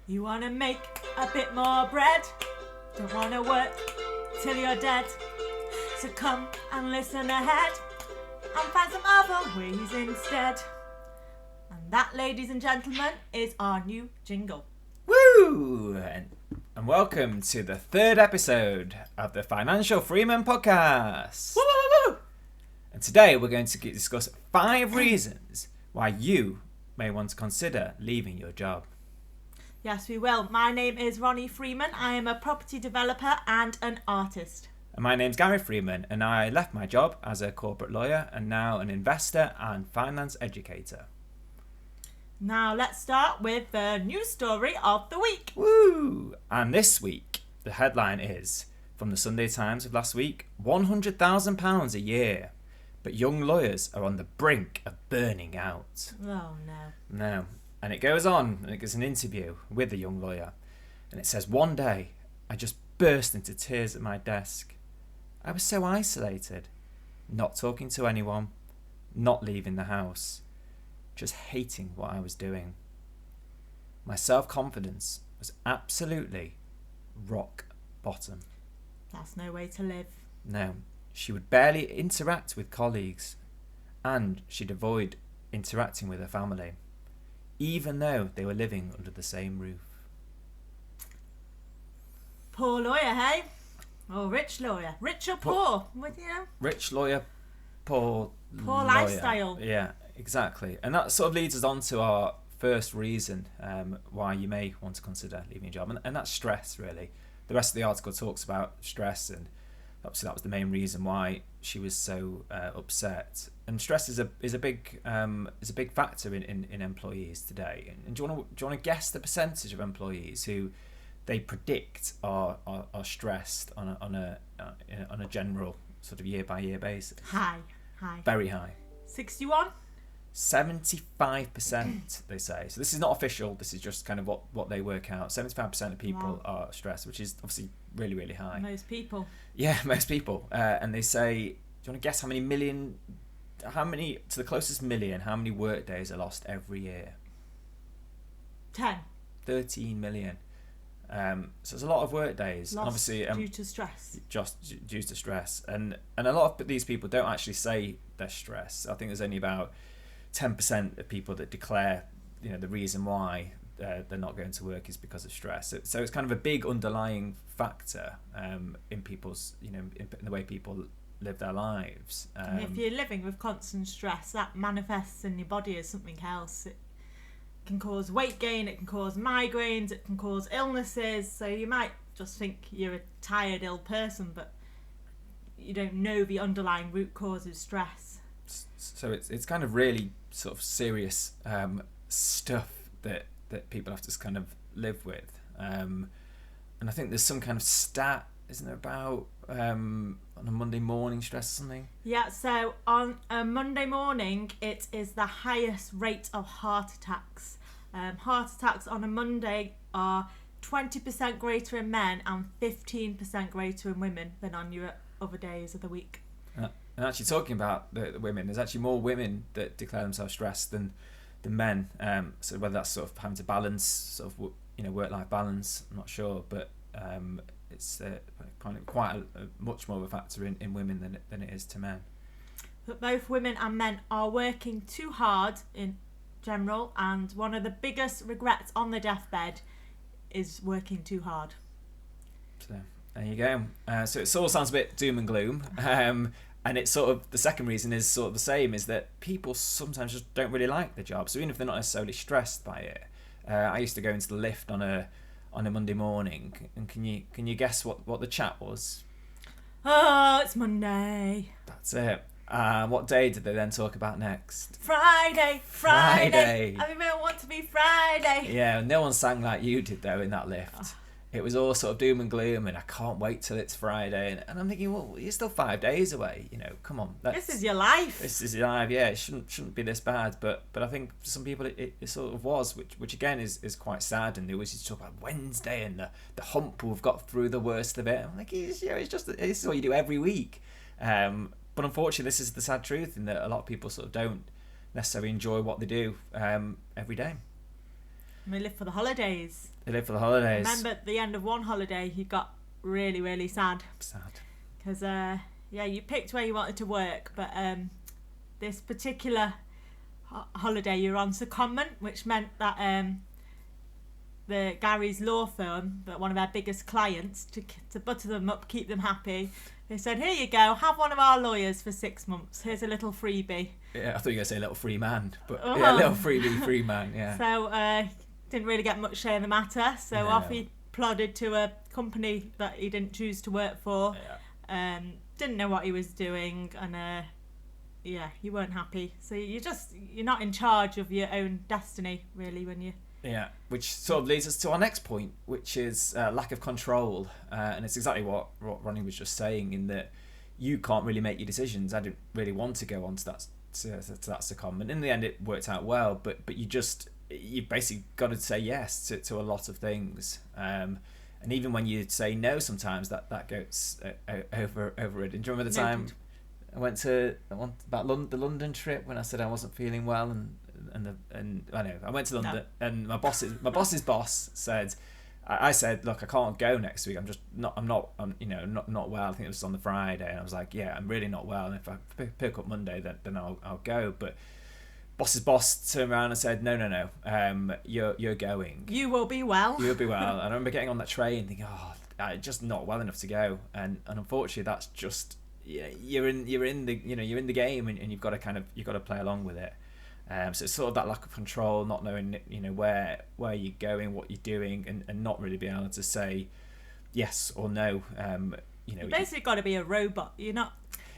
You wanna make a bit more bread? Don't wanna work till you're dead. So come and listen ahead and find some other ways instead. And that, ladies and gentlemen, is our new jingle. Woo! And welcome to the third episode of the Financial Freeman podcast. Woo, woo, woo. And today we're going to discuss 5 reasons why you may want to consider leaving your job. Yes, we will. My name is Roni Freeman. I am a property developer and an artist. And my name's Gary Freeman, and I left my job as a corporate lawyer and now an investor and finance educator. Now let's start with the news story of the week. Woo! And this week, the headline is, from the Sunday Times of last week, £100,000 a year. But young lawyers are on the brink of burning out. Oh no. No. And it goes on, and it gives an interview with a young lawyer. And it says, one day, I just burst into tears at my desk. I was so isolated. Not talking to anyone. Not leaving the house. Just hating what I was doing. My self-confidence was absolutely rock bottom. That's no way to live. No. She would barely interact with colleagues. And she'd avoid interacting with her family, even though they were living under the same roof. Poor lawyer, hey? Or rich lawyer? Rich or poor? What, you know? Rich lawyer, poor lawyer. Lifestyle. Yeah, exactly. And that sort of leads us on to our first reason why you may want to consider leaving your job. And that's stress, really. The rest of the article talks about stress, and obviously that was the main reason why she was so upset. And stress is a big factor in employees today. And do you want to guess the percentage of employees who they predict are stressed on a general sort of year by year basis? High. Very high. 61? 75%, they say. So this is not official. This is just kind of what they work out. 75% of people are stressed, which is obviously really, really high. Most people. Yeah, most people. And they say, do you want to guess how many, to the closest million, how many work days are lost every year? 10. 13 million. So it's a lot of work days. Lost obviously, due to stress. Just due to stress. And a lot of these people don't actually say they're stressed. I think there's only about 10% of people that declare, the reason why they're not going to work is because of stress. So it's kind of a big underlying factor in people's, in the way people live their lives. If you're living with constant stress, that manifests in your body as something else. It can cause weight gain, it can cause migraines, it can cause illnesses. So you might just think you're a tired, ill person, but you don't know the underlying root cause of stress. So it's kind of really sort of serious stuff that people have to kind of live with. And I think there's some kind of stat, isn't there, about on a Monday morning stress or something? Yeah, so on a Monday morning, it is the highest rate of heart attacks. Heart attacks on a Monday are 20% greater in men and 15% greater in women than on your other days of the week. And actually talking about the women, there's actually more women that declare themselves stressed than men. So whether that's sort of having to balance sort of work-life balance, I'm not sure, but it's kind of quite a much more of a factor in women than it is to men. But both women and men are working too hard in general, and one of the biggest regrets on the deathbed is working too hard. So there you go. So it all sounds a bit doom and gloom. And it's sort of, the second reason is sort of the same, is that people sometimes just don't really like the job. So even if they're not necessarily stressed by it, I used to go into the lift on a Monday morning, and can you guess what the chat was? Oh, it's Monday. That's it. What day did they then talk about next? Friday. Everyone wants to be Friday. Yeah, no one sang like you did though in that lift. Oh. It was all sort of doom and gloom, and I can't wait till it's Friday. And I'm thinking, well, you're still 5 days away. Come on. This is your life. This is your life. Yeah, it shouldn't be this bad. But I think for some people it sort of was, which again is quite sad. And they always used to talk about Wednesday and the hump. We've got through the worst of it. I'm like, it's just this is what you do every week. But unfortunately, this is the sad truth, in that a lot of people sort of don't necessarily enjoy what they do every day. We live for the holidays. They live for the holidays. I remember at the end of one holiday, he got really, really sad. Because, you picked where you wanted to work, but this particular holiday you were on secondment, which meant that the Gary's law firm, but one of our biggest clients, to butter them up, keep them happy, they said, here you go, have one of our lawyers for 6 months. Here's a little freebie. Yeah, I thought you were going to say little free man, but yeah, little freebie, free man, yeah. So didn't really get much say in the matter, so off he plodded to a company that he didn't choose to work for. Didn't know what he was doing, and you weren't happy. So you're not in charge of your own destiny, really, when you... Yeah, which sort of leads us to our next point, which is lack of control. And it's exactly what Ronnie was just saying, in that you can't really make your decisions. I didn't really want to go on to that secondment. In the end, it worked out well, but you basically got to say yes to a lot of things. And even when you say no, sometimes that goes over it. And do you remember the time I went about the London trip when I said I wasn't feeling well, and I know I went to London, and my boss's boss said, I said, look, I can't go next week. I'm not well. I think it was on the Friday, and I was like, yeah, I'm really not well, and if I pick up Monday, then I'll go. But boss's boss turned around and said, no, you're going. You will be well. You'll be well. And I remember getting on that train thinking, I'm just not well enough to go, and unfortunately, that's just you're in the game, and you've got to play along with it. So it's sort of that lack of control, not knowing where you're going, what you're doing, and not really being able to say yes or no. You basically got to be a robot. You're not.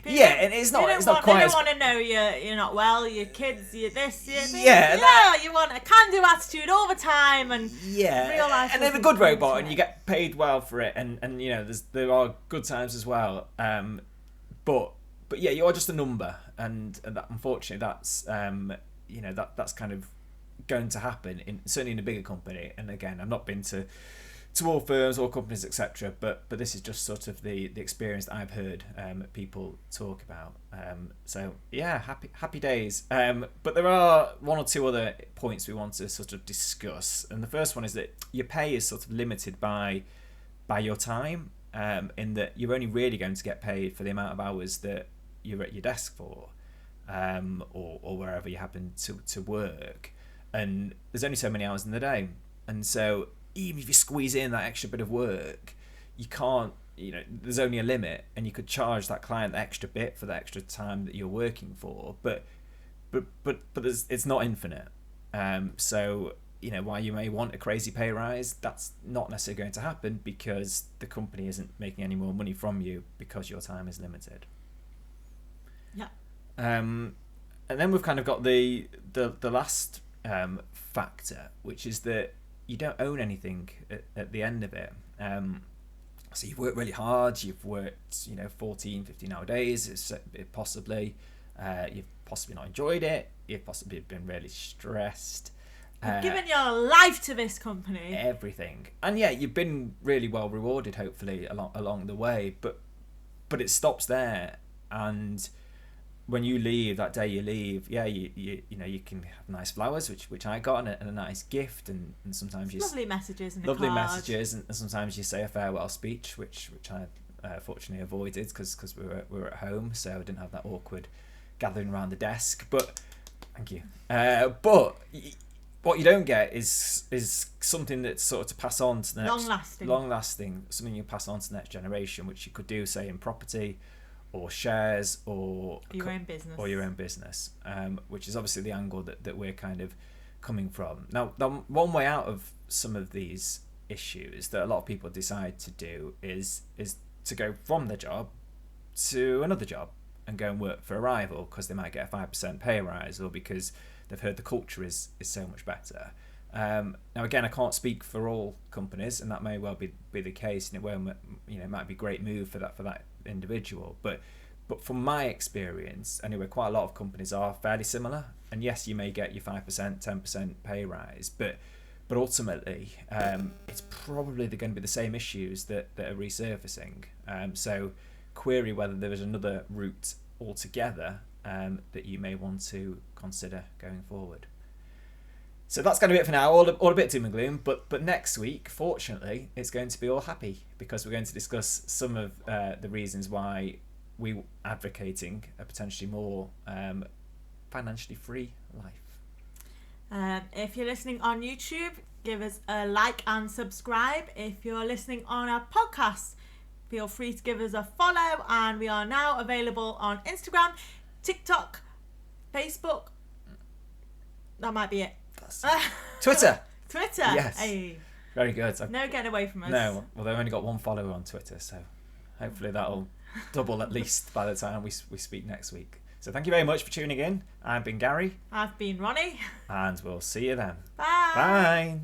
And it's not. It's not quite. They don't want to know you're not well. Your kids, you're this. You're this. You want a can-do attitude all the time, and real life. And then a good robot, and you get paid well for it, and there are good times as well. But you are just a number, and that, unfortunately, that's that's kind of going to happen certainly in a bigger company. And again, I've not been to all firms or companies, etc. But this is just sort of the experience that I've heard people talk about. So yeah, happy days. But there are one or two other points we want to sort of discuss. And the first one is that your pay is sort of limited by your time, in that you're only really going to get paid for the amount of hours that you're at your desk for, or wherever you happen to work. And there's only so many hours in the day, and so even if you squeeze in that extra bit of work, you can't, there's only a limit, and you could charge that client the extra bit for the extra time that you're working for, but it's not infinite. So while you may want a crazy pay rise, that's not necessarily going to happen, because the company isn't making any more money from you because your time is limited. Yeah. And then we've kind of got the last factor, which is that you don't own anything at the end of it. So you've worked really hard, you've worked 14, 15 hour days, possibly you've possibly not enjoyed it, you've possibly been really stressed, you've given your life to this company, everything, and you've been really well rewarded, hopefully, along the way, but it stops there. And when you leave, that day you leave, you can have nice flowers, which I got, and a nice gift, and sometimes you lovely messages and and sometimes you say a farewell speech, which I fortunately avoided because we were at home, so I didn't have that awkward gathering around the desk. But thank you. But what you don't get is something that's sort of to pass on to the next, long lasting, something you pass on to the next generation, which you could do, say, in property, or shares, or your own business, which is obviously the angle that we're kind of coming from. Now, one way out of some of these issues that a lot of people decide to do is to go from their job to another job and go and work for a rival, because they might get a 5% pay rise, or because they've heard the culture is so much better. Now, again, I can't speak for all companies, and that may well be the case, and it might be a great move for that individual, but from my experience anyway, quite a lot of companies are fairly similar, and yes, you may get your 5%, 10% pay rise, but ultimately it's probably going to be the same issues that are resurfacing. So query whether there is another route altogether that you may want to consider going forward. So that's going to be it for now. All a bit doom and gloom. But next week, fortunately, it's going to be all happy because we're going to discuss some of the reasons why we advocating a potentially more financially free life. If you're listening on YouTube, give us a like and subscribe. If you're listening on our podcast, feel free to give us a follow. And we are now available on Instagram, TikTok, Facebook. That might be it. Twitter. Twitter. Yes. Hey. Very good. No getting away from us. No. Well, they've only got one follower on Twitter, so hopefully that'll double at least by the time we speak next week. So thank you very much for tuning in. I've been Gary. I've been Ronnie. And we'll see you then. Bye. Bye.